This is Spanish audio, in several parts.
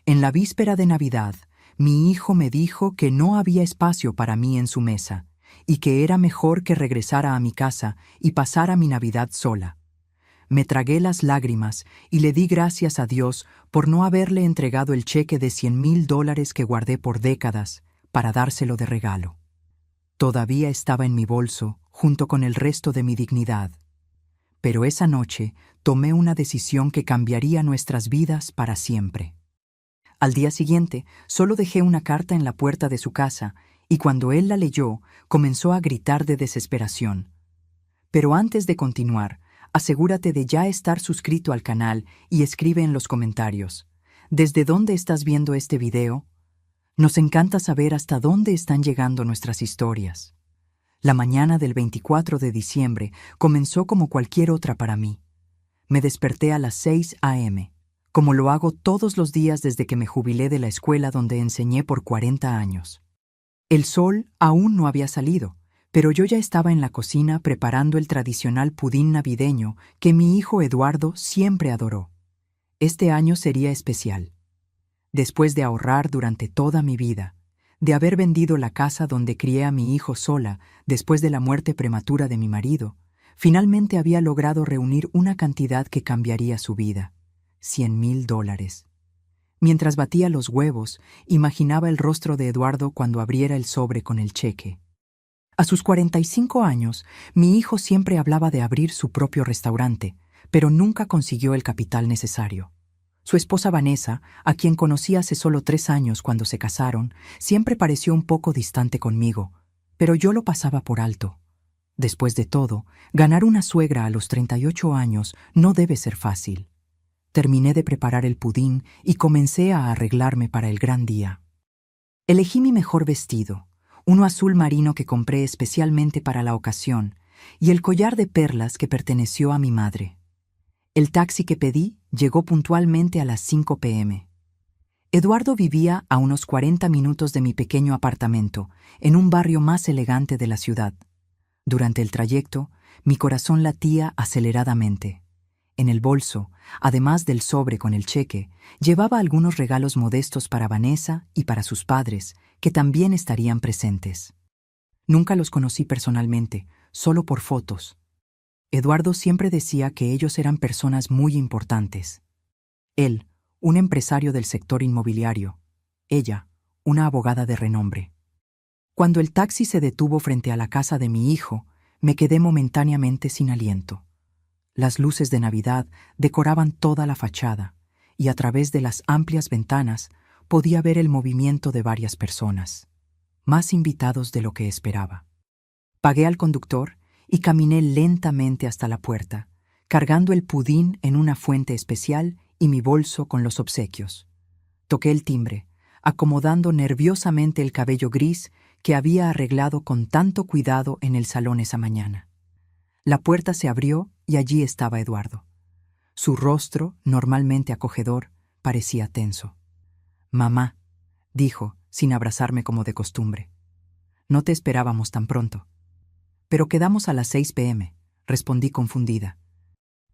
En la víspera de Navidad, mi hijo me dijo que no había espacio para mí en su mesa y que era mejor que regresara a mi casa y pasara mi Navidad sola. Me tragué las lágrimas y le di gracias a Dios por no haberle entregado el cheque de $100,000 que guardé por décadas para dárselo de regalo. Todavía estaba en mi bolso, junto con el resto de mi dignidad. Pero esa noche tomé una decisión que cambiaría nuestras vidas para siempre. Al día siguiente, solo dejé una carta en la puerta de su casa y cuando él la leyó, comenzó a gritar de desesperación. Pero antes de continuar, asegúrate de ya estar suscrito al canal y escribe en los comentarios: ¿desde dónde estás viendo este video? Nos encanta saber hasta dónde están llegando nuestras historias. La mañana del 24 de diciembre comenzó como cualquier otra para mí. Me desperté a las 6 a.m., como lo hago todos los días desde que me jubilé de la escuela donde enseñé por 40 años. El sol aún no había salido, pero yo ya estaba en la cocina preparando el tradicional pudín navideño que mi hijo Eduardo siempre adoró. Este año sería especial. Después de ahorrar durante toda mi vida, de haber vendido la casa donde crié a mi hijo sola después de la muerte prematura de mi marido, finalmente había logrado reunir una cantidad que cambiaría su vida: $100,000. Mientras batía los huevos, imaginaba el rostro de Eduardo cuando abriera el sobre con el cheque. A sus 45 años, mi hijo siempre hablaba de abrir su propio restaurante, pero nunca consiguió el capital necesario. Su esposa Vanessa, a quien conocí hace solo 3 años cuando se casaron, siempre pareció un poco distante conmigo, pero yo lo pasaba por alto. Después de todo, ganar una suegra a los 38 años no debe ser fácil. Terminé de preparar el pudín y comencé a arreglarme para el gran día. Elegí mi mejor vestido, uno azul marino que compré especialmente para la ocasión, y el collar de perlas que perteneció a mi madre. El taxi que pedí llegó puntualmente a las 5 p.m. Eduardo vivía a unos 40 minutos de mi pequeño apartamento, en un barrio más elegante de la ciudad. Durante el trayecto, mi corazón latía aceleradamente. En el bolso, además del sobre con el cheque, llevaba algunos regalos modestos para Vanessa y para sus padres, que también estarían presentes. Nunca los conocí personalmente, solo por fotos. Eduardo siempre decía que ellos eran personas muy importantes. Él, un empresario del sector inmobiliario. Ella, una abogada de renombre. Cuando el taxi se detuvo frente a la casa de mi hijo, me quedé momentáneamente sin aliento. Las luces de Navidad decoraban toda la fachada, y a través de las amplias ventanas podía ver el movimiento de varias personas, más invitados de lo que esperaba. Pagué al conductor y caminé lentamente hasta la puerta, cargando el pudín en una fuente especial y mi bolso con los obsequios. Toqué el timbre, acomodando nerviosamente el cabello gris que había arreglado con tanto cuidado en el salón esa mañana. La puerta se abrió y allí estaba Eduardo. Su rostro, normalmente acogedor, parecía tenso. «Mamá», dijo, sin abrazarme como de costumbre. «No te esperábamos tan pronto». «Pero quedamos a las 6 p.m», respondí confundida.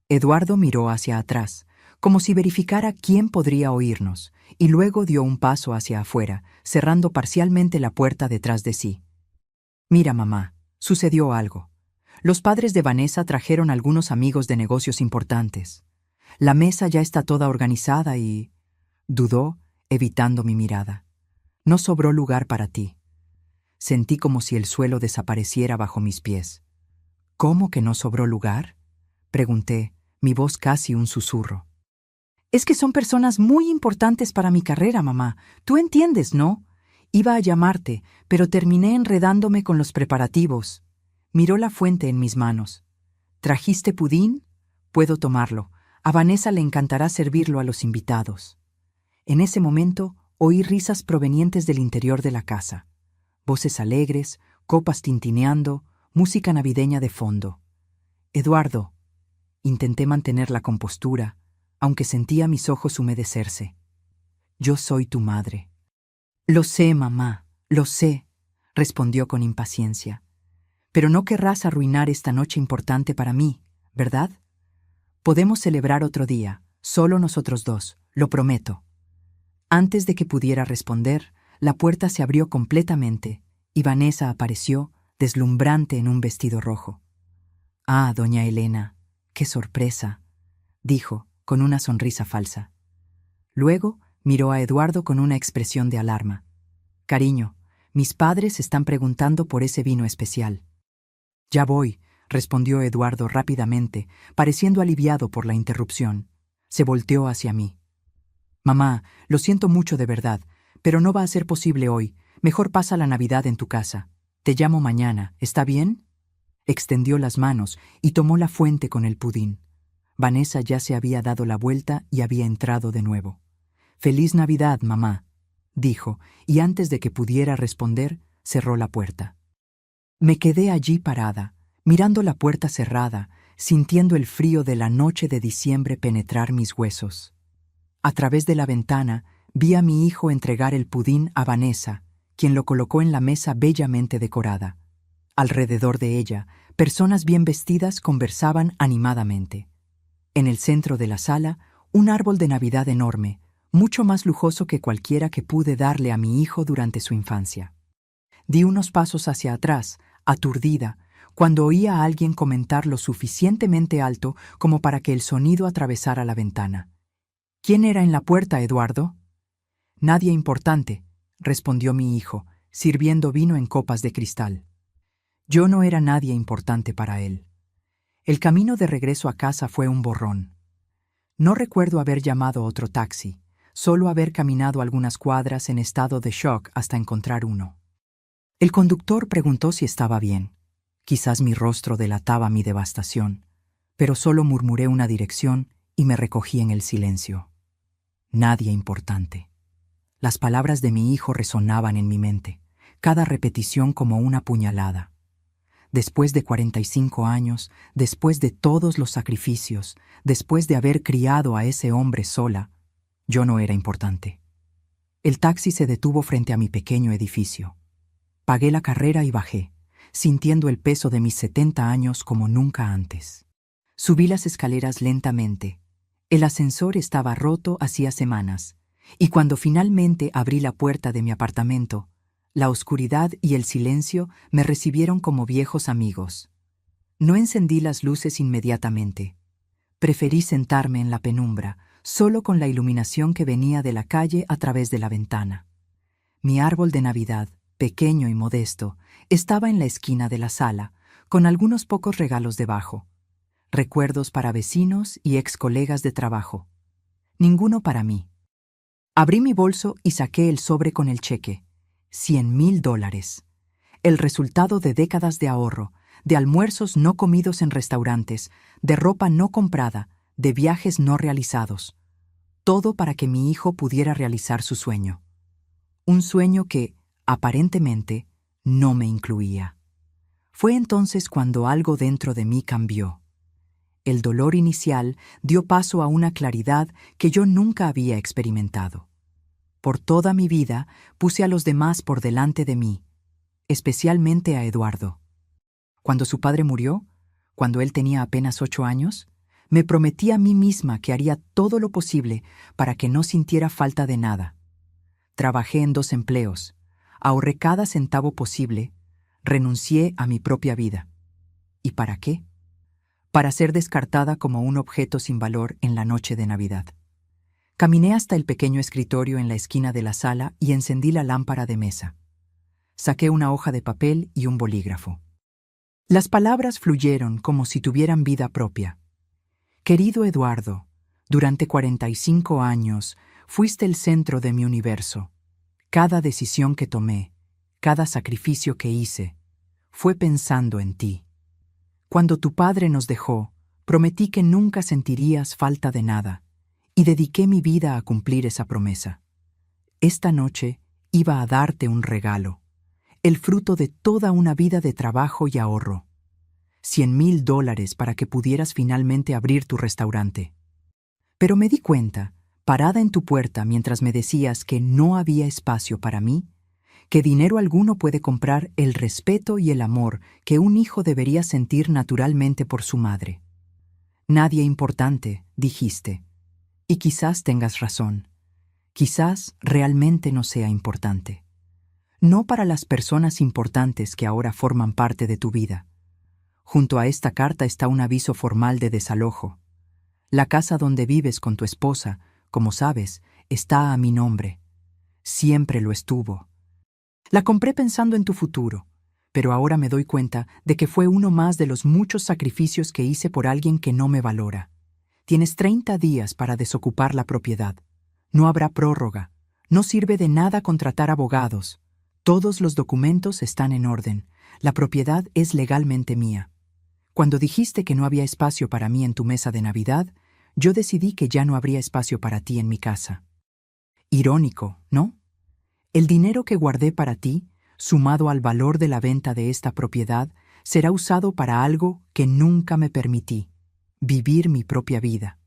Eduardo miró hacia atrás, como si verificara quién podría oírnos, y luego dio un paso hacia afuera, cerrando parcialmente la puerta detrás de sí. «Mira, mamá, sucedió algo. Los padres de Vanessa trajeron algunos amigos de negocios importantes. La mesa ya está toda organizada y...» Dudó, evitando mi mirada. «No sobró lugar para ti». Sentí como si el suelo desapareciera bajo mis pies. «¿Cómo que no sobró lugar?», pregunté, mi voz casi un susurro. «Es que son personas muy importantes para mi carrera, mamá. Tú entiendes, ¿no? Iba a llamarte, pero terminé enredándome con los preparativos». Miró la fuente en mis manos. «¿Trajiste pudín? Puedo tomarlo. A Vanessa le encantará servirlo a los invitados». En ese momento oí risas provenientes del interior de la casa. Voces alegres, copas tintineando, música navideña de fondo. «Eduardo». Intenté mantener la compostura, aunque sentía mis ojos humedecerse. «Yo soy tu madre». «Lo sé, mamá, lo sé», respondió con impaciencia. «Pero no querrás arruinar esta noche importante para mí, ¿verdad? Podemos celebrar otro día, solo nosotros dos, lo prometo». Antes de que pudiera responder, la puerta se abrió completamente y Vanessa apareció, deslumbrante en un vestido rojo. «Ah, doña Elena, qué sorpresa», dijo, con una sonrisa falsa. Luego miró a Eduardo con una expresión de alarma. «Cariño, mis padres están preguntando por ese vino especial». «Ya voy», respondió Eduardo rápidamente, pareciendo aliviado por la interrupción. Se volteó hacia mí. «Mamá, lo siento mucho de verdad, pero no va a ser posible hoy. Mejor pasa la Navidad en tu casa. Te llamo mañana, ¿está bien?». Extendió las manos y tomó la fuente con el pudín. Vanessa ya se había dado la vuelta y había entrado de nuevo. «Feliz Navidad, mamá», dijo, y antes de que pudiera responder, cerró la puerta. Me quedé allí parada, mirando la puerta cerrada, sintiendo el frío de la noche de diciembre penetrar mis huesos. A través de la ventana vi a mi hijo entregar el pudín a Vanessa, quien lo colocó en la mesa bellamente decorada. Alrededor de ella, personas bien vestidas conversaban animadamente. En el centro de la sala, un árbol de Navidad enorme, mucho más lujoso que cualquiera que pude darle a mi hijo durante su infancia. Di unos pasos hacia atrás, aturdida, cuando oí a alguien comentar lo suficientemente alto como para que el sonido atravesara la ventana. «¿Quién era en la puerta, Eduardo?». «Nadie importante», respondió mi hijo, sirviendo vino en copas de cristal. Yo no era nadie importante para él. El camino de regreso a casa fue un borrón. No recuerdo haber llamado otro taxi, solo haber caminado algunas cuadras en estado de shock hasta encontrar uno. El conductor preguntó si estaba bien. Quizás mi rostro delataba mi devastación, pero solo murmuré una dirección y me recogí en el silencio. Nadie importante. Las palabras de mi hijo resonaban en mi mente, cada repetición como una puñalada. Después de 45 años, después de todos los sacrificios, después de haber criado a ese hombre sola, yo no era importante. El taxi se detuvo frente a mi pequeño edificio. Pagué la carrera y bajé, sintiendo el peso de mis 70 años como nunca antes. Subí las escaleras lentamente. El ascensor estaba roto hacía semanas, y cuando finalmente abrí la puerta de mi apartamento, la oscuridad y el silencio me recibieron como viejos amigos. No encendí las luces inmediatamente. Preferí sentarme en la penumbra, solo con la iluminación que venía de la calle a través de la ventana. Mi árbol de Navidad, pequeño y modesto, estaba en la esquina de la sala, con algunos pocos regalos debajo. Recuerdos para vecinos y ex colegas de trabajo. Ninguno para mí. Abrí mi bolso y saqué el sobre con el cheque. $100,000. El resultado de décadas de ahorro, de almuerzos no comidos en restaurantes, de ropa no comprada, de viajes no realizados. Todo para que mi hijo pudiera realizar su sueño. Un sueño que, aparentemente, no me incluía. Fue entonces cuando algo dentro de mí cambió. El dolor inicial dio paso a una claridad que yo nunca había experimentado. Por toda mi vida puse a los demás por delante de mí, especialmente a Eduardo. Cuando su padre murió, cuando él tenía apenas 8 años, me prometí a mí misma que haría todo lo posible para que no sintiera falta de nada. Trabajé en 2 empleos, ahorré cada centavo posible, renuncié a mi propia vida. ¿Y para qué? Para ser descartada como un objeto sin valor en la noche de Navidad. Caminé hasta el pequeño escritorio en la esquina de la sala y encendí la lámpara de mesa. Saqué una hoja de papel y un bolígrafo. Las palabras fluyeron como si tuvieran vida propia. Querido Eduardo, durante 45 años fuiste el centro de mi universo. Cada decisión que tomé, cada sacrificio que hice, fue pensando en ti. Cuando tu padre nos dejó, prometí que nunca sentirías falta de nada, y dediqué mi vida a cumplir esa promesa. Esta noche iba a darte un regalo, el fruto de toda una vida de trabajo y ahorro. $100,000 para que pudieras finalmente abrir tu restaurante. Pero me di cuenta, parada en tu puerta mientras me decías que no había espacio para mí, que dinero alguno puede comprar el respeto y el amor que un hijo debería sentir naturalmente por su madre. Nadie importante, dijiste. Y quizás tengas razón. quizás realmente no sea importante. No para las personas importantes que ahora forman parte de tu vida. Junto a esta carta está un aviso formal de desalojo. La casa donde vives con tu esposa, como sabes, está a mi nombre. Siempre lo estuvo. La compré pensando en tu futuro, pero ahora me doy cuenta de que fue uno más de los muchos sacrificios que hice por alguien que no me valora. Tienes 30 días para desocupar la propiedad. No habrá prórroga. No sirve de nada contratar abogados. Todos los documentos están en orden. La propiedad es legalmente mía. Cuando dijiste que no había espacio para mí en tu mesa de Navidad, yo decidí que ya no habría espacio para ti en mi casa. Irónico, ¿no? El dinero que guardé para ti, sumado al valor de la venta de esta propiedad, será usado para algo que nunca me permití: vivir mi propia vida.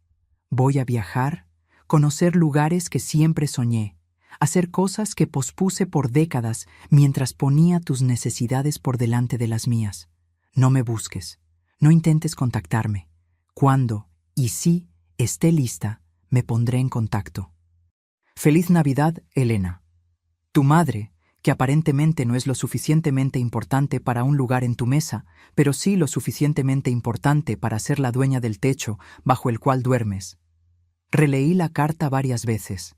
Voy a viajar, conocer lugares que siempre soñé, hacer cosas que pospuse por décadas mientras ponía tus necesidades por delante de las mías. No me busques, no intentes contactarme. Cuando, y si, esté lista, me pondré en contacto. Feliz Navidad, Elena. Tu madre, que aparentemente no es lo suficientemente importante para un lugar en tu mesa, pero sí lo suficientemente importante para ser la dueña del techo bajo el cual duermes. Releí la carta varias veces,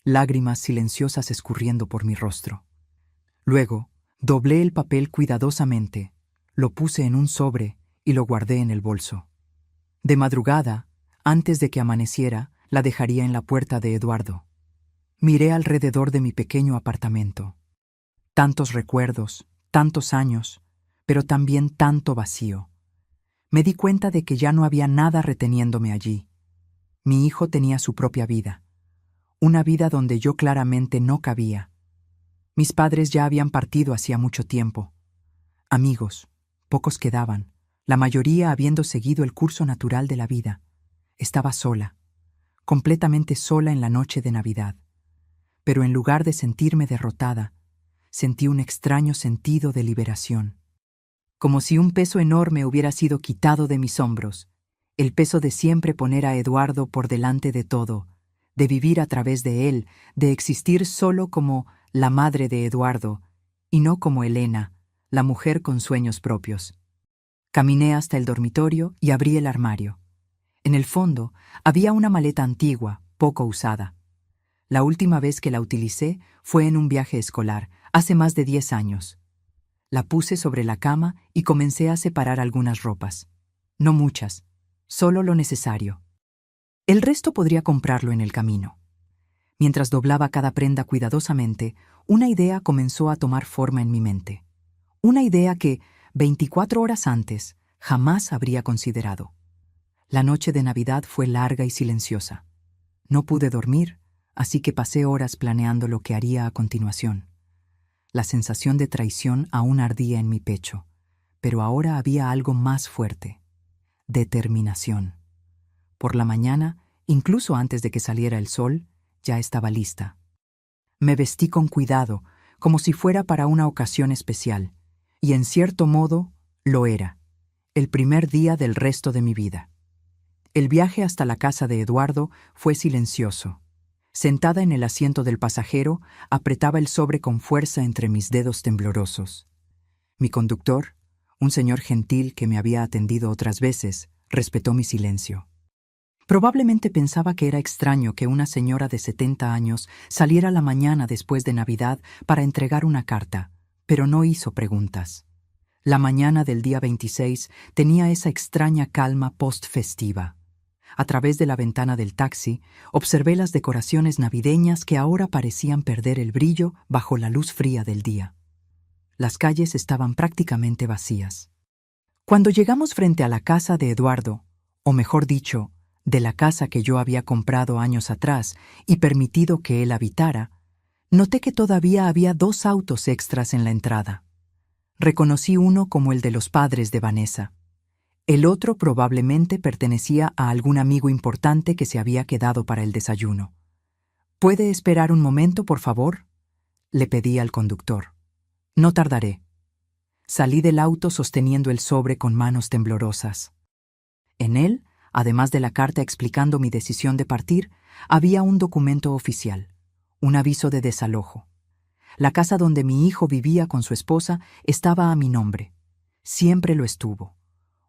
lágrimas silenciosas escurriendo por mi rostro. Luego, doblé el papel cuidadosamente, lo puse en un sobre y lo guardé en el bolso. De madrugada, antes de que amaneciera, la dejaría en la puerta de Eduardo. Miré alrededor de mi pequeño apartamento. Tantos recuerdos, tantos años, pero también tanto vacío. Me di cuenta de que ya no había nada reteniéndome allí. Mi hijo tenía su propia vida, una vida donde yo claramente no cabía. Mis padres ya habían partido hacía mucho tiempo. Amigos, pocos quedaban, la mayoría habiendo seguido el curso natural de la vida. Estaba sola, completamente sola en la noche de Navidad. Pero en lugar de sentirme derrotada, sentí un extraño sentido de liberación. Como si un peso enorme hubiera sido quitado de mis hombros, el peso de siempre poner a Eduardo por delante de todo, de vivir a través de él, de existir solo como la madre de Eduardo, y no como Elena, la mujer con sueños propios. Caminé hasta el dormitorio y abrí el armario. En el fondo había una maleta antigua, poco usada. La última vez que la utilicé fue en un viaje escolar, hace más de 10 años. La puse sobre la cama y comencé a separar algunas ropas. No muchas, solo lo necesario. El resto podría comprarlo en el camino. Mientras doblaba cada prenda cuidadosamente, una idea comenzó a tomar forma en mi mente. Una idea que, 24 horas antes, jamás habría considerado. La noche de Navidad fue larga y silenciosa. No pude dormir, así que pasé horas planeando lo que haría a continuación. La sensación de traición aún ardía en mi pecho, pero ahora había algo más fuerte: determinación. Por la mañana, incluso antes de que saliera el sol, ya estaba lista. Me vestí con cuidado, como si fuera para una ocasión especial, y en cierto modo lo era, el primer día del resto de mi vida. El viaje hasta la casa de Eduardo fue silencioso. Sentada en el asiento del pasajero, apretaba el sobre con fuerza entre mis dedos temblorosos. Mi conductor, un señor gentil que me había atendido otras veces, respetó mi silencio. Probablemente pensaba que era extraño que una señora de 70 años saliera la mañana después de Navidad para entregar una carta, pero no hizo preguntas. La mañana del día 26 tenía esa extraña calma post-festiva. A través de la ventana del taxi, observé las decoraciones navideñas que ahora parecían perder el brillo bajo la luz fría del día. Las calles estaban prácticamente vacías. Cuando llegamos frente a la casa de Eduardo, o mejor dicho, de la casa que yo había comprado años atrás y permitido que él habitara, noté que todavía había 2 autos extras en la entrada. Reconocí uno como el de los padres de Vanessa. El otro probablemente pertenecía a algún amigo importante que se había quedado para el desayuno. ¿Puede esperar un momento, por favor?, le pedí al conductor. No tardaré. Salí del auto sosteniendo el sobre con manos temblorosas. En él, además de la carta explicando mi decisión de partir, había un documento oficial, Un aviso de desalojo. La casa donde mi hijo vivía con su esposa estaba a mi nombre. Siempre lo estuvo.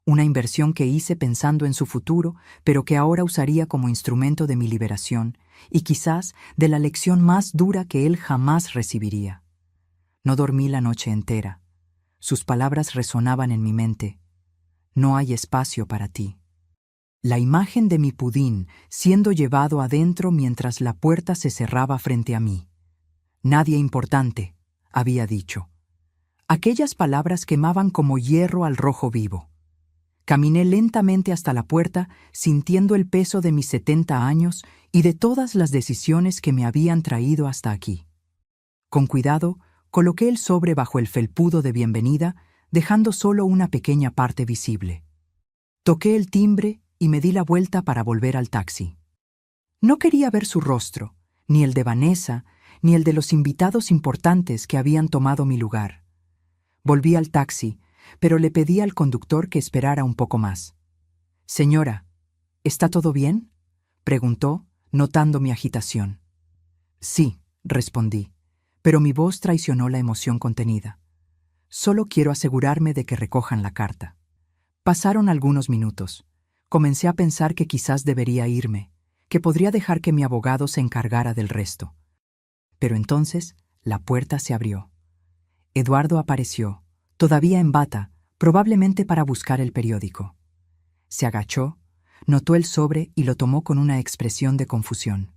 Una inversión que hice pensando en su futuro, pero que ahora usaría como instrumento de mi liberación y quizás de la lección más dura que él jamás recibiría. No dormí la noche entera. Sus palabras resonaban en mi mente. No hay espacio para ti. La imagen de mi pudín siendo llevado adentro mientras la puerta se cerraba frente a mí. Nadie importante, había dicho. Aquellas palabras quemaban como hierro al rojo vivo. Caminé lentamente hasta la puerta, sintiendo el peso de mis 70 años y de todas las decisiones que me habían traído hasta aquí. Con cuidado, coloqué el sobre bajo el felpudo de bienvenida, dejando solo una pequeña parte visible. Toqué el timbre y me di la vuelta para volver al taxi. No quería ver su rostro, ni el de Vanessa, ni el de los invitados importantes que habían tomado mi lugar. Volví al taxi, pero le pedí al conductor que esperara un poco más. «Señora, ¿está todo bien?», preguntó, notando mi agitación. «Sí», respondí, pero mi voz traicionó la emoción contenida. «Solo quiero asegurarme de que recojan la carta». Pasaron algunos minutos. Comencé a pensar que quizás debería irme, que podría dejar que mi abogado se encargara del resto. Pero entonces la puerta se abrió. Eduardo apareció, todavía en bata, probablemente para buscar el periódico. Se agachó, notó el sobre y lo tomó con una expresión de confusión.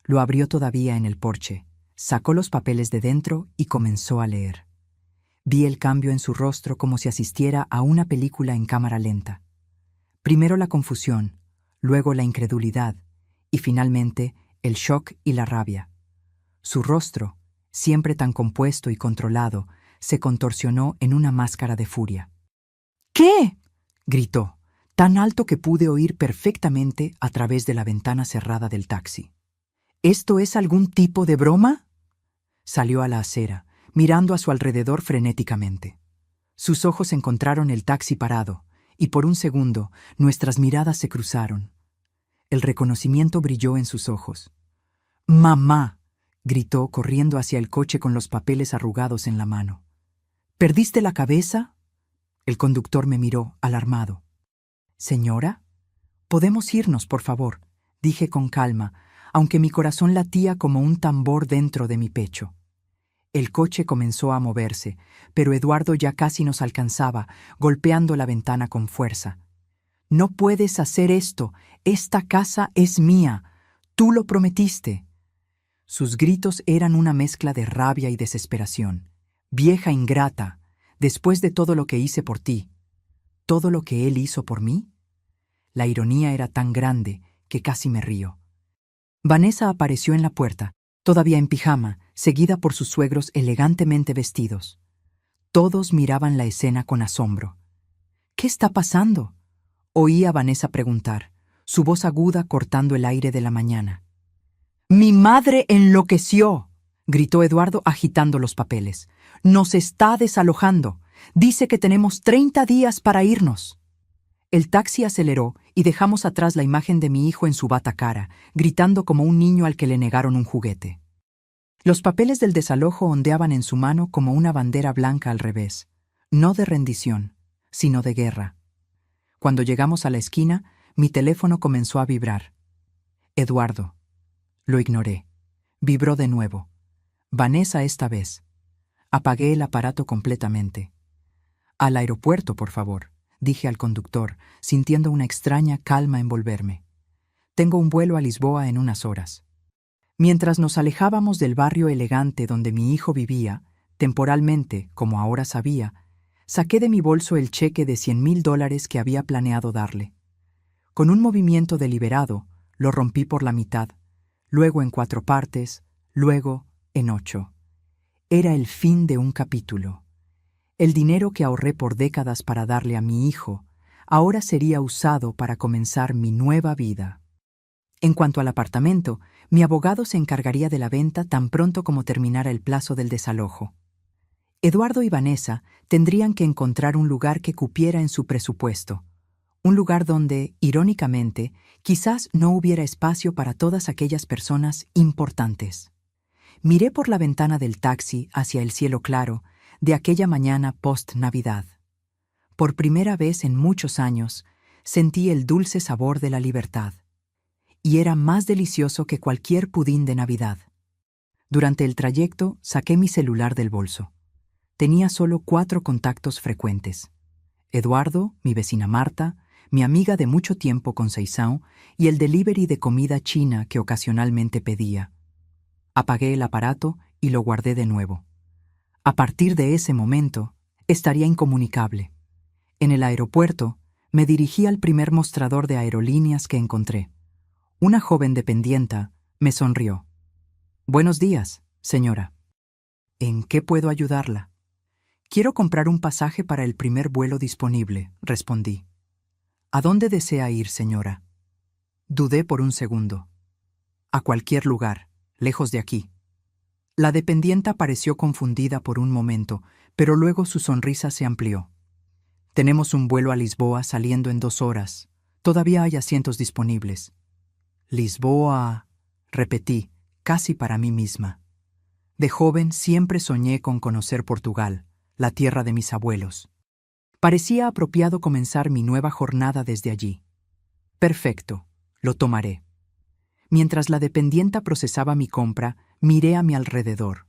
Lo abrió todavía en el porche, sacó los papeles de dentro y comenzó a leer. Vi el cambio en su rostro como si asistiera a una película en cámara lenta. Primero la confusión, luego la incredulidad y finalmente el shock y la rabia. Su rostro, siempre tan compuesto y controlado, se contorsionó en una máscara de furia. «¿Qué?», gritó, tan alto que pude oír perfectamente a través de la ventana cerrada del taxi. «¿Esto es algún tipo de broma?». Salió a la acera, mirando a su alrededor frenéticamente. Sus ojos encontraron el taxi parado, y por un segundo nuestras miradas se cruzaron. El reconocimiento brilló en sus ojos. «¡Mamá!», gritó corriendo hacia el coche con los papeles arrugados en la mano. «¿Perdiste la cabeza?». El conductor me miró, alarmado. «Señora, podemos irnos, por favor», dije con calma, aunque mi corazón latía como un tambor dentro de mi pecho. El coche comenzó a moverse, pero Eduardo ya casi nos alcanzaba, golpeando la ventana con fuerza. «No puedes hacer esto. Esta casa es mía. Tú lo prometiste». Sus gritos eran una mezcla de rabia y desesperación. «Vieja ingrata, después de todo lo que hice por ti, ¿todo lo que él hizo por mí?». La ironía era tan grande que casi me río. Vanessa apareció en la puerta, todavía en pijama, seguida por sus suegros elegantemente vestidos. Todos miraban la escena con asombro. «¿Qué está pasando?», oí a Vanessa preguntar, su voz aguda cortando el aire de la mañana. «Mi madre enloqueció», gritó Eduardo agitando los papeles. «Nos está desalojando. Dice que tenemos 30 días para irnos». El taxi aceleró y dejamos atrás la imagen de mi hijo en su batacara, gritando como un niño al que le negaron un juguete. Los papeles del desalojo ondeaban en su mano como una bandera blanca al revés, no de rendición, sino de guerra. Cuando llegamos a la esquina, mi teléfono comenzó a vibrar. «Eduardo». Lo ignoré. Vibró de nuevo. Vanessa esta vez. Apagué el aparato completamente. «Al aeropuerto, por favor», dije al conductor, sintiendo una extraña calma envolverme. «Tengo un vuelo a Lisboa en unas horas». Mientras nos alejábamos del barrio elegante donde mi hijo vivía, temporalmente, como ahora sabía, saqué de mi bolso el cheque de $100,000 que había planeado darle. Con un movimiento deliberado, lo rompí por la mitad, luego en 4 partes, luego en 8. Era el fin de un capítulo. El dinero que ahorré por décadas para darle a mi hijo, ahora sería usado para comenzar mi nueva vida. En cuanto al apartamento, mi abogado se encargaría de la venta tan pronto como terminara el plazo del desalojo. Eduardo y Vanessa tendrían que encontrar un lugar que cupiera en su presupuesto, un lugar donde, irónicamente, quizás no hubiera espacio para todas aquellas personas importantes. Miré por la ventana del taxi hacia el cielo claro de aquella mañana post-Navidad. Por primera vez en muchos años, sentí el dulce sabor de la libertad. Y era más delicioso que cualquier pudín de Navidad. Durante el trayecto, saqué mi celular del bolso. Tenía solo 4 contactos frecuentes: Eduardo, mi vecina Marta, mi amiga de mucho tiempo con Seisao y el delivery de comida china que ocasionalmente pedía. Apagué el aparato y lo guardé de nuevo. A partir de ese momento, estaría incomunicable. En el aeropuerto, me dirigí al primer mostrador de aerolíneas que encontré. Una joven dependienta me sonrió. «Buenos días, señora. ¿En qué puedo ayudarla?» «Quiero comprar un pasaje para el primer vuelo disponible», respondí. «¿A dónde desea ir, señora?» Dudé por un segundo. «A cualquier lugar, lejos de aquí». La dependienta pareció confundida por un momento, pero luego su sonrisa se amplió. «Tenemos un vuelo a Lisboa saliendo en 2 horas. Todavía hay asientos disponibles». «Lisboa», repetí, casi para mí misma. De joven siempre soñé con conocer Portugal, la tierra de mis abuelos. Parecía apropiado comenzar mi nueva jornada desde allí. «Perfecto, lo tomaré». Mientras la dependienta procesaba mi compra, miré a mi alrededor.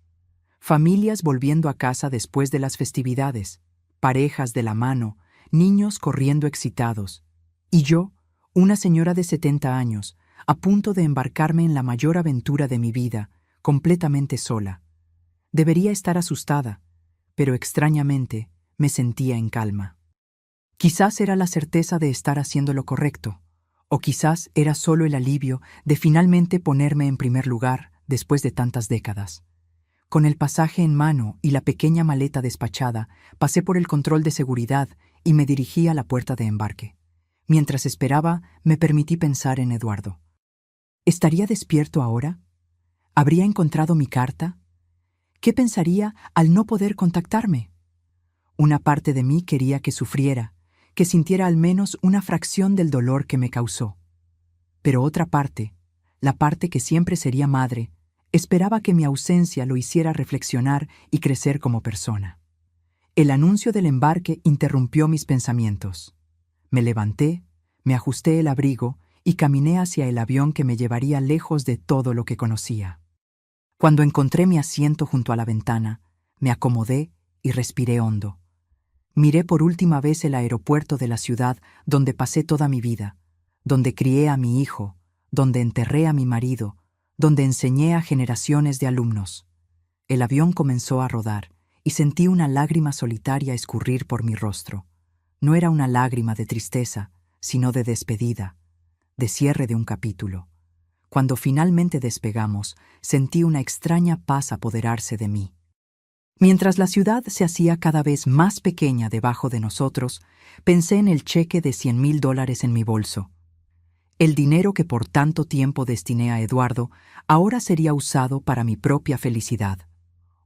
Familias volviendo a casa después de las festividades, parejas de la mano, niños corriendo excitados. Y yo, una señora de 70 años, a punto de embarcarme en la mayor aventura de mi vida, completamente sola. Debería estar asustada, pero extrañamente me sentía en calma. Quizás era la certeza de estar haciendo lo correcto, o quizás era solo el alivio de finalmente ponerme en primer lugar después de tantas décadas. Con el pasaje en mano y la pequeña maleta despachada, pasé por el control de seguridad y me dirigí a la puerta de embarque. Mientras esperaba, me permití pensar en Eduardo. ¿Estaría despierto ahora? ¿Habría encontrado mi carta? ¿Qué pensaría al no poder contactarme? Una parte de mí quería que sufriera, que sintiera al menos una fracción del dolor que me causó. Pero otra parte, la parte que siempre sería madre, esperaba que mi ausencia lo hiciera reflexionar y crecer como persona. El anuncio del embarque interrumpió mis pensamientos. Me levanté, me ajusté el abrigo y caminé hacia el avión que me llevaría lejos de todo lo que conocía. Cuando encontré mi asiento junto a la ventana, me acomodé y respiré hondo. Miré por última vez el aeropuerto de la ciudad donde pasé toda mi vida, donde crié a mi hijo, donde enterré a mi marido, donde enseñé a generaciones de alumnos. El avión comenzó a rodar y sentí una lágrima solitaria escurrir por mi rostro. No era una lágrima de tristeza, sino de despedida, de cierre de un capítulo. Cuando finalmente despegamos, sentí una extraña paz apoderarse de mí. Mientras la ciudad se hacía cada vez más pequeña debajo de nosotros, pensé en el cheque de $100,000 en mi bolso. El dinero que por tanto tiempo destiné a Eduardo ahora sería usado para mi propia felicidad.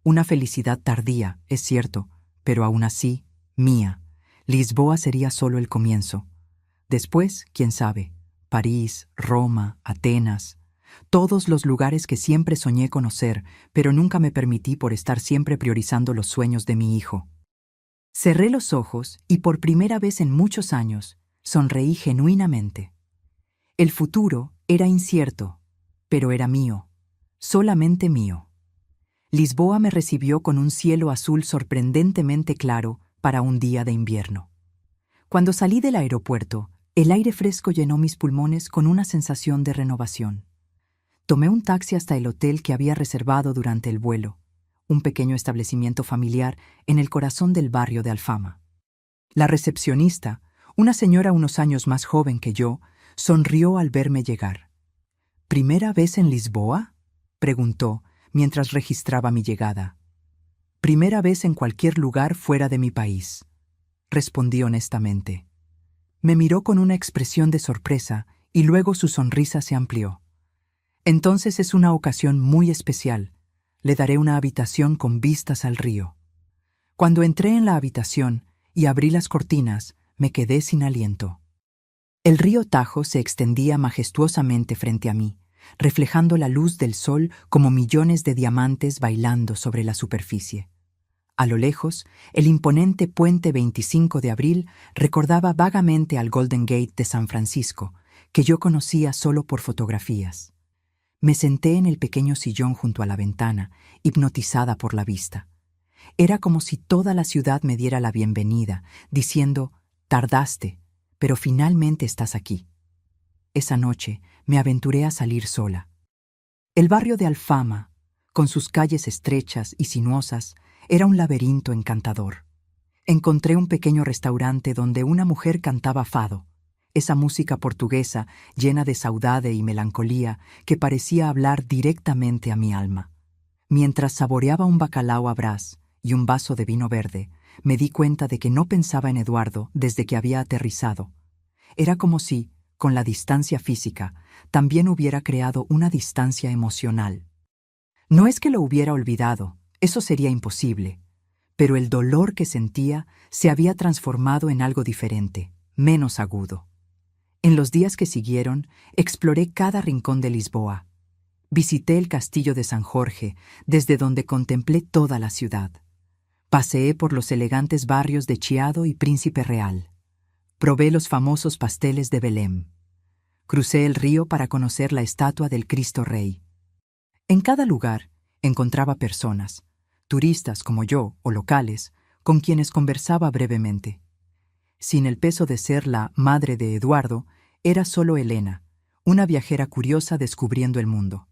Una felicidad tardía, es cierto, pero aún así, mía. Lisboa sería solo el comienzo. Después, quién sabe, París, Roma, Atenas, todos los lugares que siempre soñé conocer, pero nunca me permití por estar siempre priorizando los sueños de mi hijo. Cerré los ojos y por primera vez en muchos años sonreí genuinamente. El futuro era incierto, pero era mío, solamente mío. Lisboa me recibió con un cielo azul sorprendentemente claro para un día de invierno. Cuando salí del aeropuerto, el aire fresco llenó mis pulmones con una sensación de renovación. Tomé un taxi hasta el hotel que había reservado durante el vuelo, un pequeño establecimiento familiar en el corazón del barrio de Alfama. La recepcionista, una señora unos años más joven que yo, sonrió al verme llegar. ¿Primera vez en Lisboa?, preguntó mientras registraba mi llegada. «Primera vez en cualquier lugar fuera de mi país», respondí honestamente. Me miró con una expresión de sorpresa y luego su sonrisa se amplió. «Entonces es una ocasión muy especial. Le daré una habitación con vistas al río». Cuando entré en la habitación y abrí las cortinas, me quedé sin aliento. El río Tajo se extendía majestuosamente frente a mí, reflejando la luz del sol como millones de diamantes bailando sobre la superficie. A lo lejos, el imponente puente 25 de abril recordaba vagamente al Golden Gate de San Francisco, que yo conocía solo por fotografías. Me senté en el pequeño sillón junto a la ventana, hipnotizada por la vista. Era como si toda la ciudad me diera la bienvenida, diciendo: «Tardaste, pero finalmente estás aquí». Esa noche me aventuré a salir sola. El barrio de Alfama, con sus calles estrechas y sinuosas, era un laberinto encantador. Encontré un pequeño restaurante donde una mujer cantaba fado, esa música portuguesa llena de saudade y melancolía que parecía hablar directamente a mi alma. Mientras saboreaba un bacalao a brás y un vaso de vino verde, me di cuenta de que no pensaba en Eduardo desde que había aterrizado. Era como si, con la distancia física, también hubiera creado una distancia emocional. No es que lo hubiera olvidado, eso sería imposible, pero el dolor que sentía se había transformado en algo diferente, menos agudo. En los días que siguieron, exploré cada rincón de Lisboa. Visité el castillo de San Jorge, desde donde contemplé toda la ciudad. Paseé por los elegantes barrios de Chiado y Príncipe Real. Probé los famosos pasteles de Belém. Crucé el río para conocer la estatua del Cristo Rey. En cada lugar encontraba personas, turistas como yo o locales, con quienes conversaba brevemente. Sin el peso de ser la madre de Eduardo, era solo Elena, una viajera curiosa descubriendo el mundo.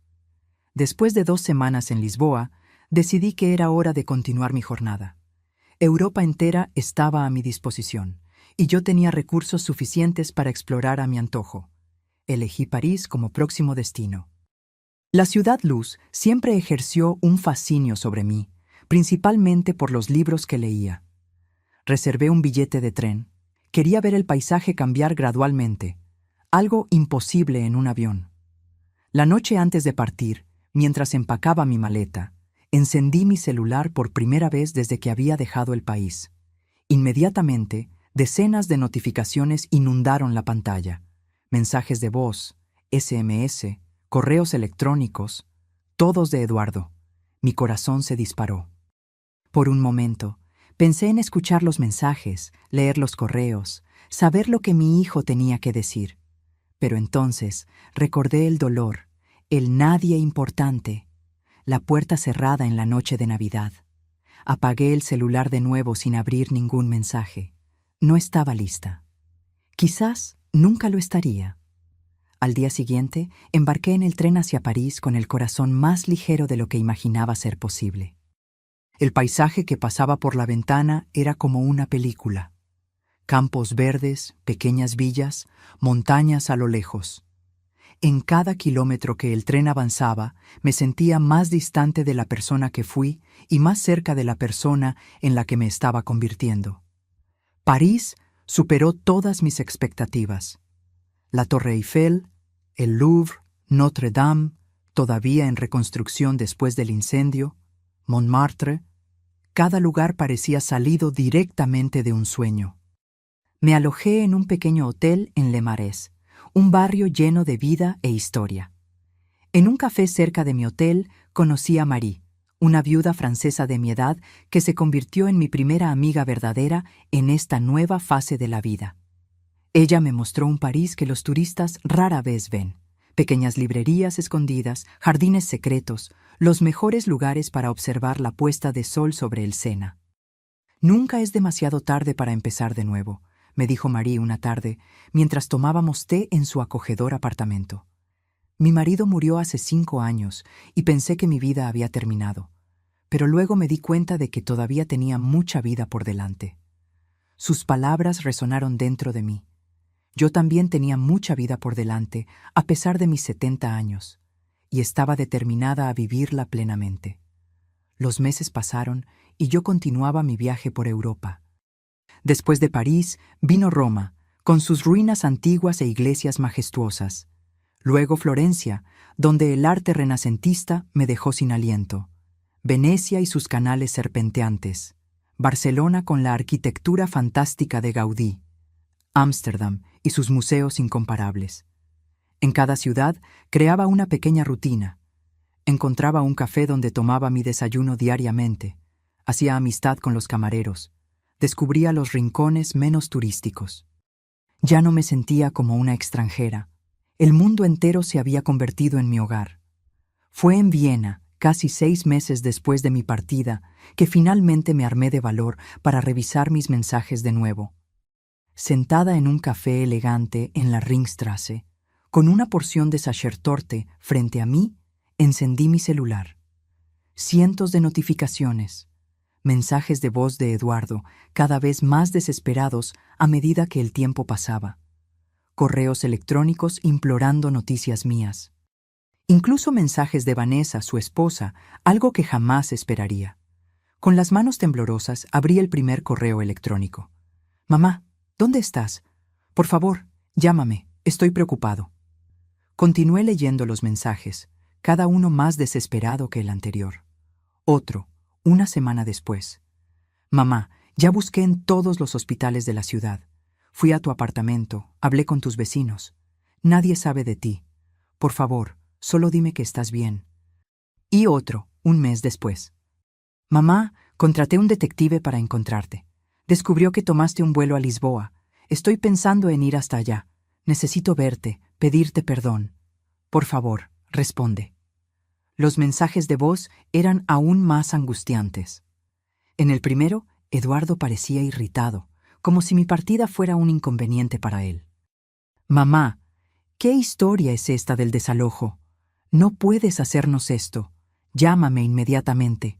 Después de 2 semanas en Lisboa, decidí que era hora de continuar mi jornada. Europa entera estaba a mi disposición, y yo tenía recursos suficientes para explorar a mi antojo. Elegí París como próximo destino. La ciudad luz siempre ejerció un fascinio sobre mí, principalmente por los libros que leía. Reservé un billete de tren. Quería ver el paisaje cambiar gradualmente, algo imposible en un avión. La noche antes de partir, mientras empacaba mi maleta, encendí mi celular por primera vez desde que había dejado el país. Inmediatamente, decenas de notificaciones inundaron la pantalla. Mensajes de voz, SMS, correos electrónicos, todos de Eduardo. Mi corazón se disparó. Por un momento, pensé en escuchar los mensajes, leer los correos, saber lo que mi hijo tenía que decir. Pero entonces recordé el dolor, el nadie importante, la puerta cerrada en la noche de Navidad. Apagué el celular de nuevo sin abrir ningún mensaje. No estaba lista. Quizás nunca lo estaría. Al día siguiente, embarqué en el tren hacia París con el corazón más ligero de lo que imaginaba ser posible. El paisaje que pasaba por la ventana era como una película. Campos verdes, pequeñas villas, montañas a lo lejos. En cada kilómetro que el tren avanzaba, me sentía más distante de la persona que fui y más cerca de la persona en la que me estaba convirtiendo. París superó todas mis expectativas. La Torre Eiffel, el Louvre, Notre Dame, todavía en reconstrucción después del incendio, Montmartre, cada lugar parecía salido directamente de un sueño. Me alojé en un pequeño hotel en Le Marais, un barrio lleno de vida e historia. En un café cerca de mi hotel conocí a Marie, una viuda francesa de mi edad que se convirtió en mi primera amiga verdadera en esta nueva fase de la vida. Ella me mostró un París que los turistas rara vez ven. Pequeñas librerías escondidas, jardines secretos, los mejores lugares para observar la puesta de sol sobre el Sena. «Nunca es demasiado tarde para empezar de nuevo», me dijo Marie una tarde, mientras tomábamos té en su acogedor apartamento. Mi marido murió hace 5 años y pensé que mi vida había terminado, pero luego me di cuenta de que todavía tenía mucha vida por delante. Sus palabras resonaron dentro de mí. Yo también tenía mucha vida por delante, a pesar de mis 70 años, y estaba determinada a vivirla plenamente. Los meses pasaron y yo continuaba mi viaje por Europa. Después de París, vino Roma, con sus ruinas antiguas e iglesias majestuosas. Luego Florencia, donde el arte renacentista me dejó sin aliento. Venecia y sus canales serpenteantes. Barcelona con la arquitectura fantástica de Gaudí. Ámsterdam y sus museos incomparables. En cada ciudad creaba una pequeña rutina. Encontraba un café donde tomaba mi desayuno diariamente. Hacía amistad con los camareros. Descubría los rincones menos turísticos. Ya no me sentía como una extranjera. El mundo entero se había convertido en mi hogar. Fue en Viena, casi 6 meses después de mi partida, que finalmente me armé de valor para revisar mis mensajes de nuevo. Sentada en un café elegante en la Ringstrasse, con una porción de Sachertorte frente a mí, encendí mi celular. Cientos de notificaciones, mensajes de voz de Eduardo, cada vez más desesperados a medida que el tiempo pasaba. Correos electrónicos implorando noticias mías. Incluso mensajes de Vanessa, su esposa, algo que jamás esperaría. Con las manos temblorosas abrí el primer correo electrónico. «Mamá, ¿dónde estás? Por favor, llámame, estoy preocupado». Continué leyendo los mensajes, cada uno más desesperado que el anterior. Otro, una semana después. «Mamá, ya busqué en todos los hospitales de la ciudad. Fui a tu apartamento, hablé con tus vecinos. Nadie sabe de ti. Por favor, solo dime que estás bien». Y otro, un mes después. «Mamá, contraté un detective para encontrarte. Descubrió que tomaste un vuelo a Lisboa. Estoy pensando en ir hasta allá. Necesito verte, pedirte perdón. Por favor, responde». Los mensajes de voz eran aún más angustiantes. En el primero, Eduardo parecía irritado, como si mi partida fuera un inconveniente para él. «Mamá, ¿qué historia es esta del desalojo? No puedes hacernos esto. Llámame inmediatamente».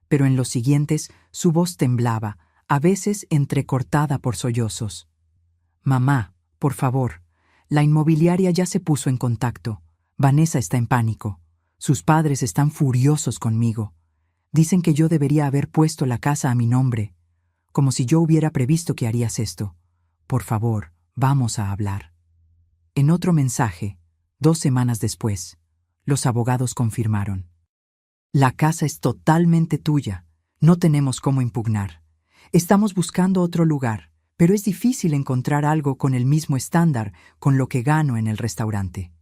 Pero en los siguientes, su voz temblaba, a veces entrecortada por sollozos. «Mamá, por favor, la inmobiliaria ya se puso en contacto. Vanessa está en pánico. Sus padres están furiosos conmigo. Dicen que yo debería haber puesto la casa a mi nombre, como si yo hubiera previsto que harías esto. Por favor, vamos a hablar». En otro mensaje, 2 semanas después, los abogados confirmaron: «La casa es totalmente tuya. No tenemos cómo impugnar. Estamos buscando otro lugar, pero es difícil encontrar algo con el mismo estándar con lo que gano en el restaurante.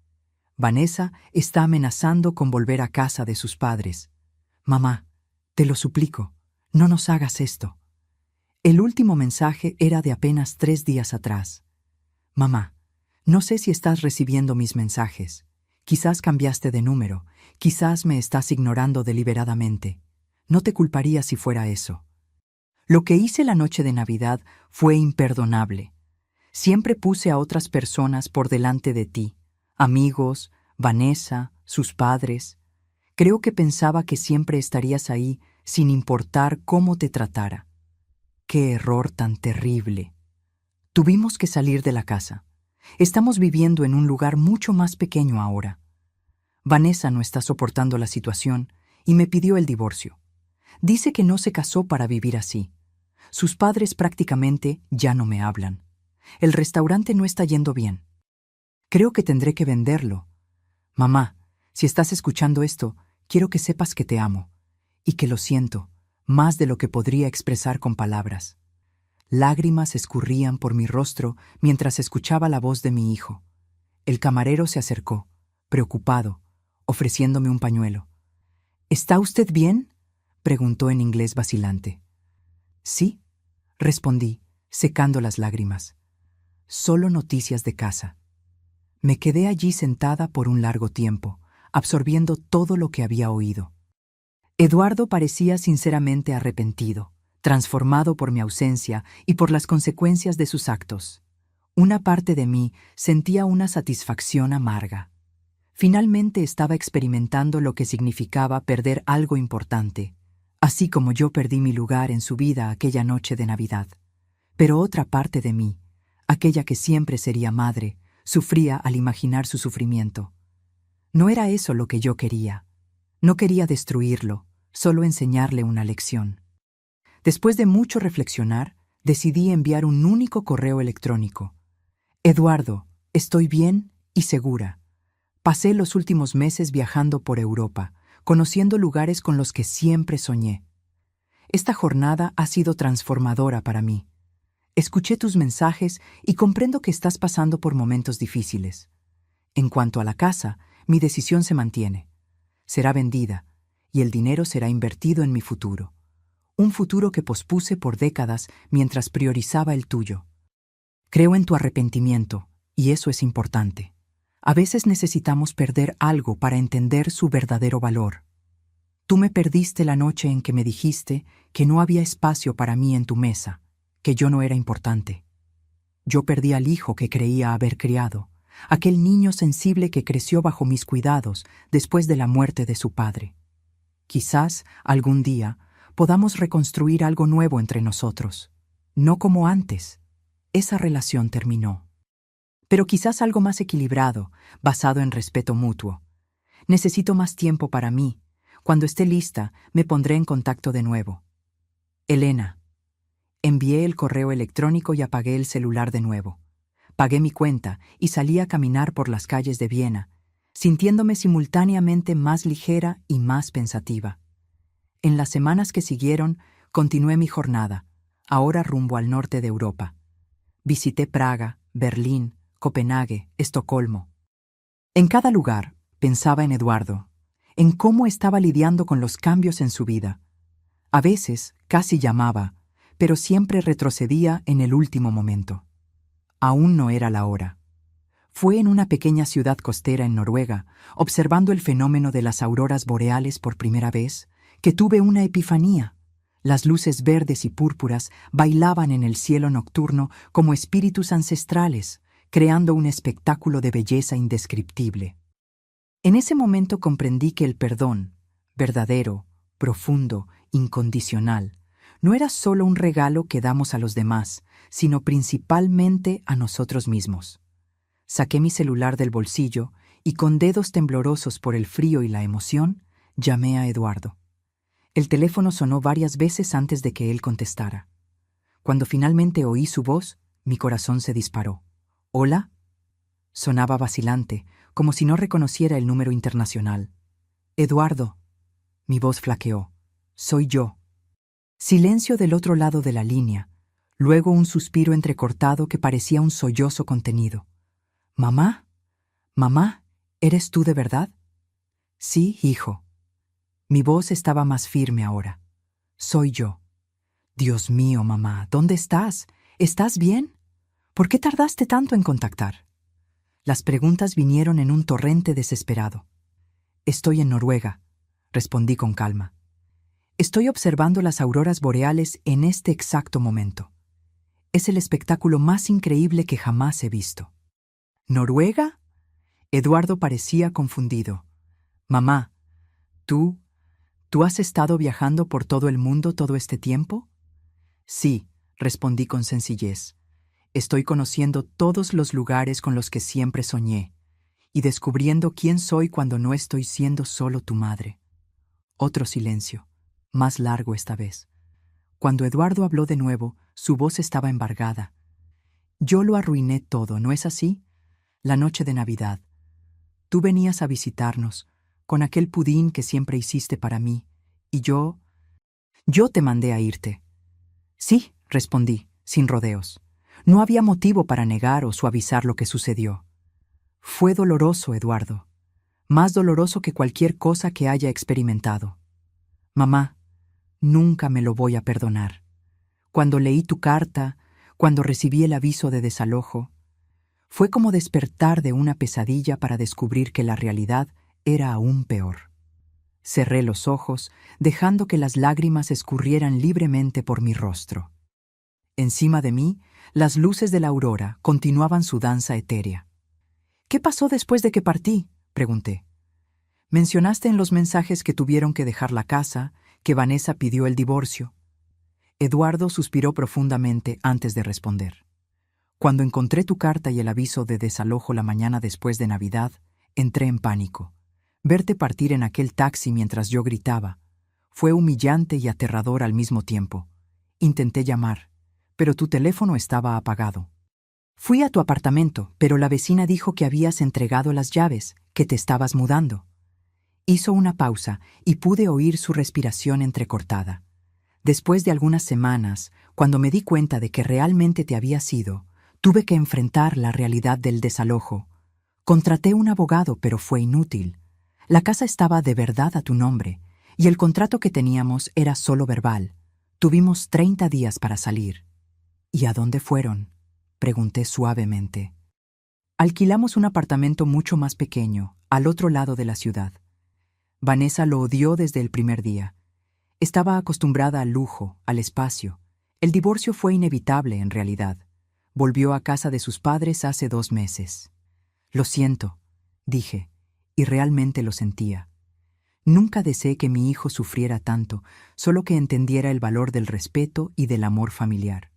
Vanessa está amenazando con volver a casa de sus padres. Mamá, te lo suplico, no nos hagas esto». El último mensaje era de apenas 3 días atrás. «Mamá, no sé si estás recibiendo mis mensajes. Quizás cambiaste de número, quizás me estás ignorando deliberadamente. No te culparía si fuera eso. Lo que hice la noche de Navidad fue imperdonable. Siempre puse a otras personas por delante de ti, amigos, Vanessa, sus padres. Creo que pensaba que siempre estarías ahí sin importar cómo te tratara. ¡Qué error tan terrible! Tuvimos que salir de la casa. Estamos viviendo en un lugar mucho más pequeño ahora. Vanessa no está soportando la situación y me pidió el divorcio. Dice que no se casó para vivir así. Sus padres prácticamente ya no me hablan. El restaurante no está yendo bien. Creo que tendré que venderlo. Mamá, si estás escuchando esto, quiero que sepas que te amo y que lo siento, más de lo que podría expresar con palabras». Lágrimas escurrían por mi rostro mientras escuchaba la voz de mi hijo. El camarero se acercó, preocupado, ofreciéndome un pañuelo. «¿Está usted bien?», preguntó en inglés vacilante. «Sí», respondí, secando las lágrimas. «Solo noticias de casa». Me quedé allí sentada por un largo tiempo, absorbiendo todo lo que había oído. Eduardo parecía sinceramente arrepentido, transformado por mi ausencia y por las consecuencias de sus actos. Una parte de mí sentía una satisfacción amarga. Finalmente estaba experimentando lo que significaba perder algo importante, así como yo perdí mi lugar en su vida aquella noche de Navidad. Pero otra parte de mí, aquella que siempre sería madre, sufría al imaginar su sufrimiento. No era eso lo que yo quería. No quería destruirlo, solo enseñarle una lección. Después de mucho reflexionar, decidí enviar un único correo electrónico. «Eduardo, estoy bien y segura. Pasé los últimos meses viajando por Europa, conociendo lugares con los que siempre soñé. Esta jornada ha sido transformadora para mí. Escuché tus mensajes y comprendo que estás pasando por momentos difíciles. En cuanto a la casa, mi decisión se mantiene. Será vendida, y el dinero será invertido en mi futuro. Un futuro que pospuse por décadas mientras priorizaba el tuyo. Creo en tu arrepentimiento, y eso es importante. A veces necesitamos perder algo para entender su verdadero valor. Tú me perdiste la noche en que me dijiste que no había espacio para mí en tu mesa, que yo no era importante. Yo perdí al hijo que creía haber criado, aquel niño sensible que creció bajo mis cuidados después de la muerte de su padre. Quizás, algún día, podamos reconstruir algo nuevo entre nosotros. No como antes. Esa relación terminó. Pero quizás algo más equilibrado, basado en respeto mutuo. Necesito más tiempo para mí. Cuando esté lista, me pondré en contacto de nuevo. Elena. Envié el correo electrónico y apagué el celular de nuevo. Pagué mi cuenta y salí a caminar por las calles de Viena, sintiéndome simultáneamente más ligera y más pensativa. En las semanas que siguieron, continué mi jornada, ahora rumbo al norte de Europa. Visité Praga, Berlín, Copenhague, Estocolmo. En cada lugar, pensaba en Eduardo, en cómo estaba lidiando con los cambios en su vida. A veces, casi llamaba, pero siempre retrocedía en el último momento. Aún no era la hora. Fue en una pequeña ciudad costera en Noruega, observando el fenómeno de las auroras boreales por primera vez, que tuve una epifanía. Las luces verdes y púrpuras bailaban en el cielo nocturno como espíritus ancestrales, creando un espectáculo de belleza indescriptible. En ese momento comprendí que el perdón, verdadero, profundo, incondicional, no era solo un regalo que damos a los demás, sino principalmente a nosotros mismos. Saqué mi celular del bolsillo y con dedos temblorosos por el frío y la emoción, llamé a Eduardo. El teléfono sonó varias veces antes de que él contestara. Cuando finalmente oí su voz, mi corazón se disparó. ¿Hola? Sonaba vacilante, como si no reconociera el número internacional. Eduardo. Mi voz flaqueó. Soy yo. Silencio del otro lado de la línea, luego un suspiro entrecortado que parecía un sollozo contenido. ¿Mamá? ¿Mamá? ¿Eres tú de verdad? Sí, hijo. Mi voz estaba más firme ahora. Soy yo. Dios mío, mamá, ¿dónde estás? ¿Estás bien? ¿Por qué tardaste tanto en contactar? Las preguntas vinieron en un torrente desesperado. Estoy en Noruega, respondí con calma. Estoy observando las auroras boreales en este exacto momento. Es el espectáculo más increíble que jamás he visto. ¿Noruega? Eduardo parecía confundido. Mamá, ¿tú has estado viajando por todo el mundo todo este tiempo? Sí, respondí con sencillez. Estoy conociendo todos los lugares con los que siempre soñé y descubriendo quién soy cuando no estoy siendo solo tu madre. Otro silencio, más largo esta vez. Cuando Eduardo habló de nuevo, su voz estaba embargada. Yo lo arruiné todo, ¿no es así? La noche de Navidad. Tú venías a visitarnos, con aquel pudín que siempre hiciste para mí, y yo te mandé a irte. Sí, respondí, sin rodeos. No había motivo para negar o suavizar lo que sucedió. Fue doloroso, Eduardo. Más doloroso que cualquier cosa que haya experimentado. Mamá, nunca me lo voy a perdonar. Cuando leí tu carta, cuando recibí el aviso de desalojo, fue como despertar de una pesadilla para descubrir que la realidad era aún peor. Cerré los ojos, dejando que las lágrimas escurrieran libremente por mi rostro. Encima de mí, las luces de la aurora continuaban su danza etérea. ¿Qué pasó después de que partí?, pregunté. Mencionaste en los mensajes que tuvieron que dejar la casa, que Vanessa pidió el divorcio. Eduardo suspiró profundamente antes de responder. Cuando encontré tu carta y el aviso de desalojo la mañana después de Navidad, entré en pánico. Verte partir en aquel taxi mientras yo gritaba fue humillante y aterrador al mismo tiempo. Intenté llamar, pero tu teléfono estaba apagado. Fui a tu apartamento, pero la vecina dijo que habías entregado las llaves, que te estabas mudando. Hizo una pausa y pude oír su respiración entrecortada. Después de algunas semanas, cuando me di cuenta de que realmente te habías ido, tuve que enfrentar la realidad del desalojo. Contraté un abogado, pero fue inútil. La casa estaba de verdad a tu nombre, y el contrato que teníamos era solo verbal. Tuvimos 30 días para salir. ¿Y a dónde fueron?, pregunté suavemente. Alquilamos un apartamento mucho más pequeño, al otro lado de la ciudad. Vanessa lo odió desde el primer día. Estaba acostumbrada al lujo, al espacio. El divorcio fue inevitable, en realidad. Volvió a casa de sus padres hace 2 meses. Lo siento, dije, y realmente lo sentía. Nunca deseé que mi hijo sufriera tanto, solo que entendiera el valor del respeto y del amor familiar.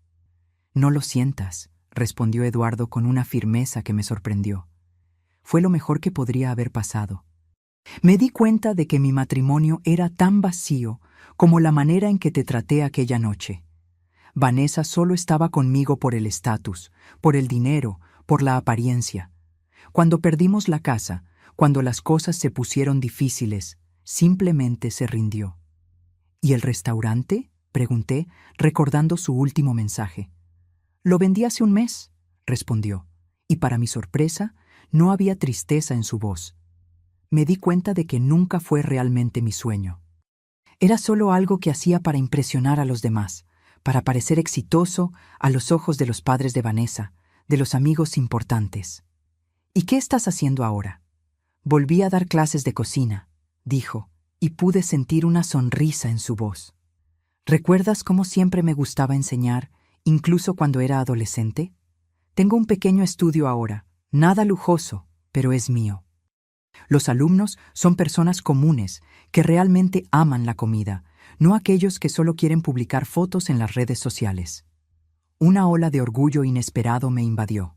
No lo sientas, respondió Eduardo con una firmeza que me sorprendió. Fue lo mejor que podría haber pasado. Me di cuenta de que mi matrimonio era tan vacío como la manera en que te traté aquella noche. Vanessa solo estaba conmigo por el estatus, por el dinero, por la apariencia. Cuando perdimos la casa, cuando las cosas se pusieron difíciles, simplemente se rindió. ¿Y el restaurante?, pregunté, recordando su último mensaje. Lo vendí hace 1 mes, respondió, y para mi sorpresa, no había tristeza en su voz. Me di cuenta de que nunca fue realmente mi sueño. Era solo algo que hacía para impresionar a los demás, para parecer exitoso a los ojos de los padres de Vanessa, de los amigos importantes. ¿Y qué estás haciendo ahora? Volví a dar clases de cocina, dijo, y pude sentir una sonrisa en su voz. ¿Recuerdas cómo siempre me gustaba enseñar, incluso cuando era adolescente? Tengo un pequeño estudio ahora, nada lujoso, pero es mío. Los alumnos son personas comunes que realmente aman la comida, no aquellos que solo quieren publicar fotos en las redes sociales. Una ola de orgullo inesperado me invadió.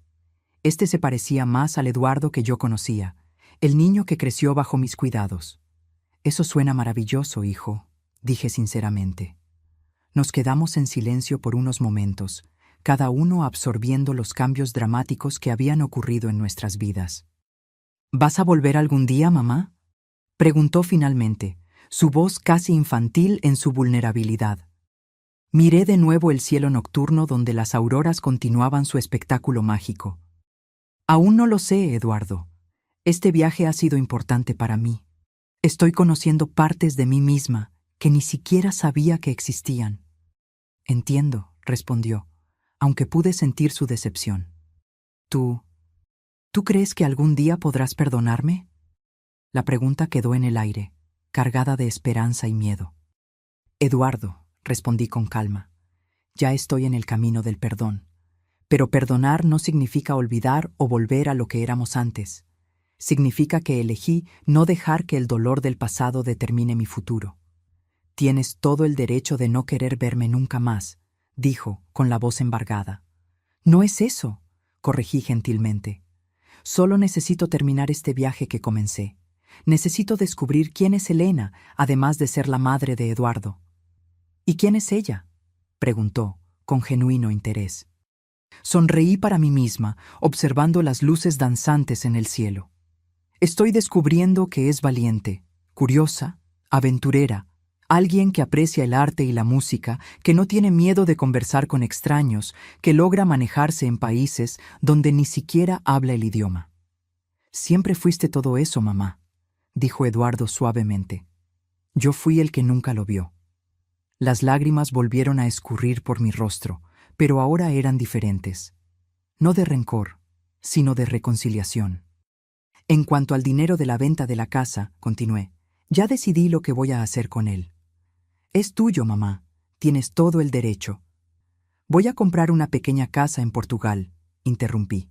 Este se parecía más al Eduardo que yo conocía, el niño que creció bajo mis cuidados. Eso suena maravilloso, hijo, dije sinceramente. Nos quedamos en silencio por unos momentos, cada uno absorbiendo los cambios dramáticos que habían ocurrido en nuestras vidas. ¿Vas a volver algún día, mamá?, preguntó finalmente, su voz casi infantil en su vulnerabilidad. Miré de nuevo el cielo nocturno donde las auroras continuaban su espectáculo mágico. Aún no lo sé, Eduardo. Este viaje ha sido importante para mí. Estoy conociendo partes de mí misma que ni siquiera sabía que existían. Entiendo, respondió, aunque pude sentir su decepción. ¿Tú crees que algún día podrás perdonarme? La pregunta quedó en el aire, cargada de esperanza y miedo. Eduardo, respondí con calma, ya estoy en el camino del perdón. Pero perdonar no significa olvidar o volver a lo que éramos antes. Significa que elegí no dejar que el dolor del pasado determine mi futuro. Tienes todo el derecho de no querer verme nunca más, dijo, con la voz embargada. No es eso, corregí gentilmente. Solo necesito terminar este viaje que comencé. Necesito descubrir quién es Elena, además de ser la madre de Eduardo. ¿Y quién es ella?, preguntó, con genuino interés. Sonreí para mí misma, observando las luces danzantes en el cielo. Estoy descubriendo que es valiente, curiosa, aventurera, alguien que aprecia el arte y la música, que no tiene miedo de conversar con extraños, que logra manejarse en países donde ni siquiera habla el idioma. Siempre fuiste todo eso, mamá, dijo Eduardo suavemente. Yo fui el que nunca lo vio. Las lágrimas volvieron a escurrir por mi rostro, pero ahora eran diferentes. No de rencor, sino de reconciliación. En cuanto al dinero de la venta de la casa, continué, ya decidí lo que voy a hacer con él. Es tuyo, mamá. Tienes todo el derecho. Voy a comprar una pequeña casa en Portugal, interrumpí.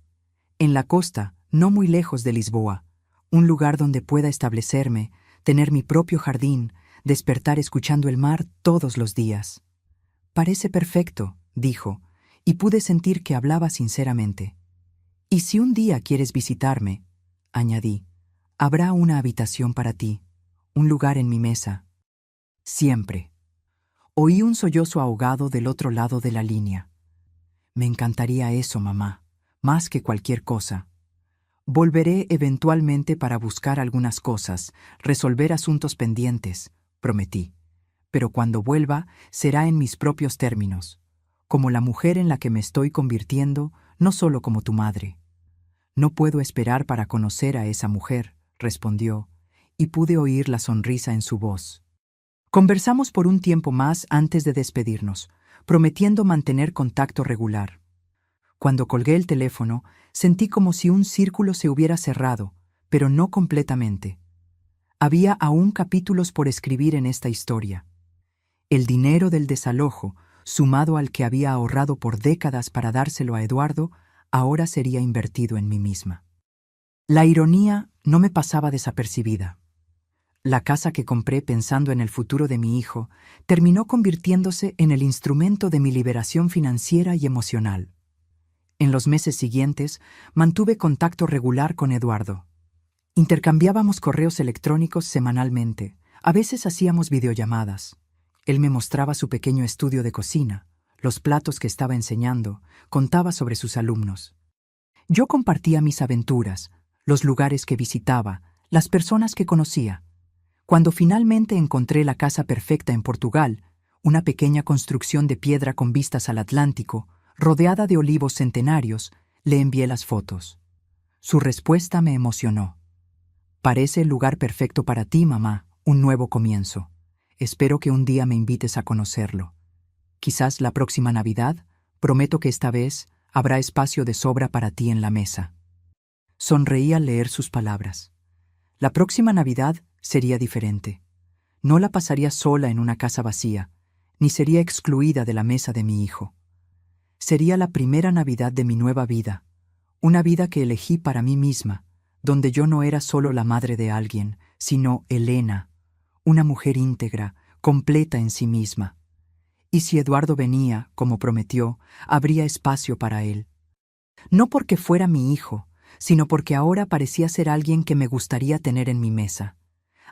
En la costa, no muy lejos de Lisboa. Un lugar donde pueda establecerme, tener mi propio jardín, despertar escuchando el mar todos los días. Parece perfecto, dijo, y pude sentir que hablaba sinceramente. Y si un día quieres visitarme, añadí, habrá una habitación para ti, un lugar en mi mesa. Siempre. Oí un sollozo ahogado del otro lado de la línea. Me encantaría eso, mamá, más que cualquier cosa. Volveré eventualmente para buscar algunas cosas, resolver asuntos pendientes, prometí. Pero cuando vuelva, será en mis propios términos, como la mujer en la que me estoy convirtiendo, no solo como tu madre. No puedo esperar para conocer a esa mujer, respondió, y pude oír la sonrisa en su voz. Conversamos por un tiempo más antes de despedirnos, prometiendo mantener contacto regular. Cuando colgué el teléfono, sentí como si un círculo se hubiera cerrado, pero no completamente. Había aún capítulos por escribir en esta historia. El dinero del desalojo, sumado al que había ahorrado por décadas para dárselo a Eduardo, ahora sería invertido en mí misma. La ironía no me pasaba desapercibida. La casa que compré pensando en el futuro de mi hijo terminó convirtiéndose en el instrumento de mi liberación financiera y emocional. En los meses siguientes, mantuve contacto regular con Eduardo. Intercambiábamos correos electrónicos semanalmente. A veces hacíamos videollamadas. Él me mostraba su pequeño estudio de cocina, los platos que estaba enseñando, contaba sobre sus alumnos. Yo compartía mis aventuras, los lugares que visitaba, las personas que conocía. Cuando finalmente encontré la casa perfecta en Portugal, una pequeña construcción de piedra con vistas al Atlántico, rodeada de olivos centenarios, le envié las fotos. Su respuesta me emocionó. Parece el lugar perfecto para ti, mamá, un nuevo comienzo. Espero que un día me invites a conocerlo. Quizás la próxima Navidad, prometo que esta vez habrá espacio de sobra para ti en la mesa. Sonreí al leer sus palabras. La próxima Navidad sería diferente. No la pasaría sola en una casa vacía, ni sería excluida de la mesa de mi hijo. Sería la primera Navidad de mi nueva vida, una vida que elegí para mí misma, donde yo no era solo la madre de alguien, sino Elena, una mujer íntegra, completa en sí misma. Y si Eduardo venía, como prometió, habría espacio para él. No porque fuera mi hijo, sino porque ahora parecía ser alguien que me gustaría tener en mi mesa.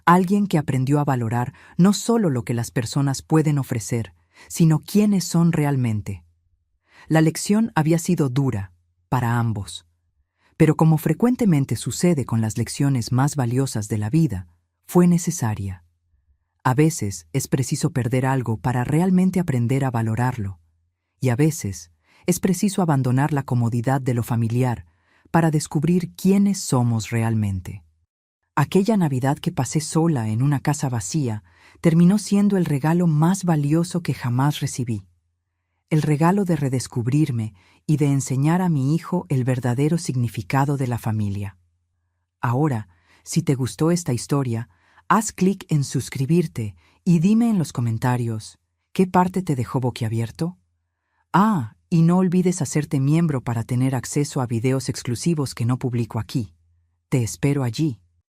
Alguien que aprendió a valorar no solo lo que las personas pueden ofrecer, sino quiénes son realmente. La lección había sido dura, para ambos. Pero como frecuentemente sucede con las lecciones más valiosas de la vida, fue necesaria. A veces es preciso perder algo para realmente aprender a valorarlo, y a veces es preciso abandonar la comodidad de lo familiar para descubrir quiénes somos realmente. Aquella Navidad que pasé sola en una casa vacía terminó siendo el regalo más valioso que jamás recibí. El regalo de redescubrirme y de enseñar a mi hijo el verdadero significado de la familia. Ahora, si te gustó esta historia, haz clic en suscribirte y dime en los comentarios, ¿qué parte te dejó boquiabierto? Y no olvides hacerte miembro para tener acceso a videos exclusivos que no publico aquí. Te espero allí.